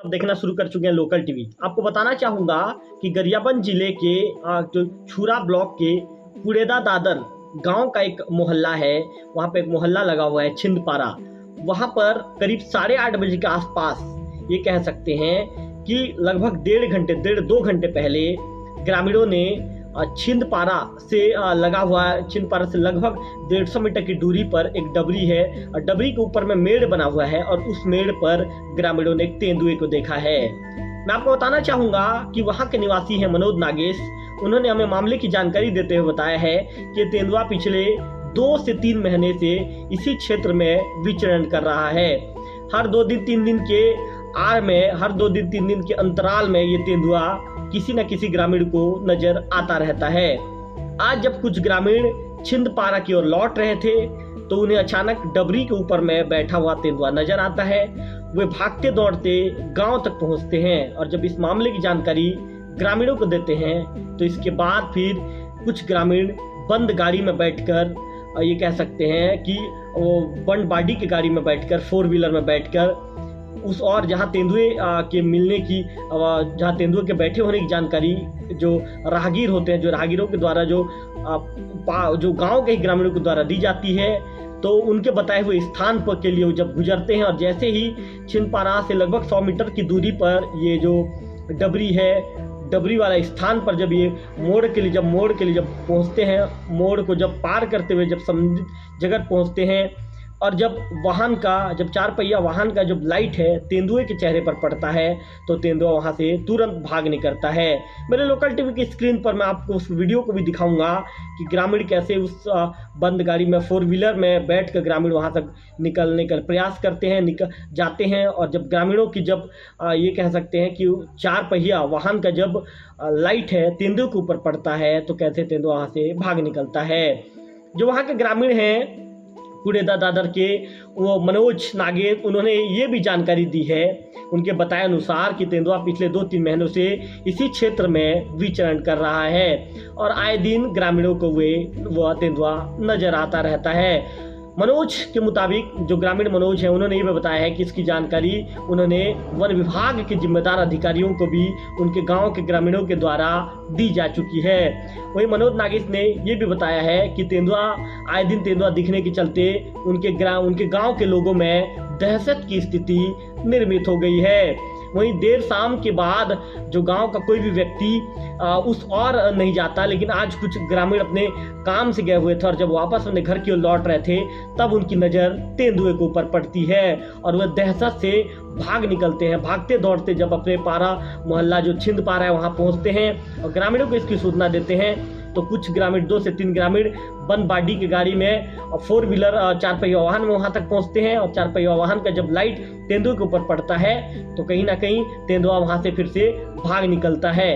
देखना शुरू कर चुके हैं लोकल टीवी। आपको बताना चाहूँगा कि गरियाबंद जिले के जो छुरा ब्लॉक के कुड़ेदा दादर गांव का एक मोहल्ला है, वहाँ पे एक मोहल्ला लगा हुआ है छिंदपारा। वहाँ पर करीब 8:30 बजे के आसपास ये कह सकते हैं कि लगभग 1.5-2 घंटे पहले ग्रामीणों ने छिंदपारा से लगा हुआ छिंदपारा से लगभग 150 मीटर की दूरी पर एक डबरी है और डबरी के ऊपर में मेड़ बना हुआ है और उस मेड़ पर ग्रामीणों ने एक तेंदुए को देखा है। मैं आपको बताना चाहूँगा कि वहाँ के निवासी हैं मनोज नागेश। उन्होंने हमें मामले की जानकारी देते हुए बताया है कि तेंदुआ पिछले 2 से 3 महीने से इसी क्षेत्र में विचरण कर रहा है। हर 2 दिन 3 दिन के आड़ में, हर 2 दिन 3 दिन के अंतराल में ये तेंदुआ किसी न किसी ग्रामीण को नजर आता रहता है। आज जब कुछ ग्रामीण छिंदपारा की ओर लौट रहे थे तो उन्हें अचानक डबरी के ऊपर में बैठा हुआ तेंदुआ नजर आता है। वे भागते दौड़ते गांव तक पहुंचते हैं और जब इस मामले की जानकारी ग्रामीणों को देते हैं तो इसके बाद फिर कुछ ग्रामीण बंद गाड़ी में बैठकर, ये कह सकते हैं कि वो बंद बाडी की गाड़ी में बैठकर, 4 व्हीलर में बैठकर उस और जहाँ तेंदुए के मिलने की, जहाँ तेंदुए के बैठे होने की जानकारी जो राहगीर होते हैं, जो राहगीरों के द्वारा जो गांव के ग्रामीणों के द्वारा दी जाती है, तो उनके बताए हुए स्थान पर के लिए वो जब गुजरते हैं और जैसे ही छिंदपारा से लगभग 100 मीटर की दूरी पर ये जो डबरी है, डबरी वाला स्थान पर जब ये मोड़ के लिए जब पहुंचते हैं, मोड़ को जब पार करते हुए जब संबंधित जगह पहुंचते हैं और जब 4 पहिया वाहन का जब लाइट है तेंदुए के चेहरे पर पड़ता है तो तेंदुआ वहां से तुरंत भाग निकलता है। मेरे लोकल टीवी की स्क्रीन पर मैं आपको उस वीडियो को भी दिखाऊंगा कि ग्रामीण कैसे उस बंद गाड़ी में 4 व्हीलर में बैठ कर ग्रामीण वहां तक निकलने का प्रयास करते हैं, निकल जाते हैं। और जब ग्रामीणों की जब ये कह सकते हैं कि 4 पहिया वाहन का जब लाइट है तेंदुए के ऊपर पड़ता है तो कैसे तेंदुआ वहां से भाग निकलता है। जो वहाँ के ग्रामीण हैं कुड़ेदा दादर के, वो मनोज नागेश, उन्होंने ये भी जानकारी दी है उनके बताए अनुसार कि तेंदुआ पिछले 2-3 महीनों से इसी क्षेत्र में विचरण कर रहा है और आए दिन ग्रामीणों को वह तेंदुआ नजर आता रहता है। मनोज के मुताबिक, जो ग्रामीण मनोज हैं, उन्होंने ये भी बताया है कि इसकी जानकारी उन्होंने वन विभाग के जिम्मेदार अधिकारियों को भी उनके गांव के ग्रामीणों के द्वारा दी जा चुकी है। वहीं मनोज नागेश ने ये भी बताया है कि आए दिन तेंदुआ दिखने के चलते उनके गांव के लोगों में दहशत की स्थिति निर्मित हो गई है। वहीं देर शाम के बाद जो गांव का कोई भी व्यक्ति उस और नहीं जाता, लेकिन आज कुछ ग्रामीण अपने काम से गए हुए थे और जब वापस अपने घर की ओर लौट रहे थे तब उनकी नज़र तेंदुए के ऊपर पड़ती है और वह दहशत से भाग निकलते हैं। भागते दौड़ते जब अपने पारा मोहल्ला जो छिंदपारा है वहाँ पहुँचते हैं और ग्रामीणों को इसकी सूचना देते हैं तो कुछ ग्रामीण, 2 से 3 ग्रामीण बंद बाडी की गाड़ी में 4 व्हीलर 4 पहिया वाहन में वहां तक पहुंचते हैं और 4 पहिया वाहन का जब लाइट तेंदुए के ऊपर पड़ता है तो कहीं ना कहीं तेंदुआ वहां से फिर से भाग निकलता है।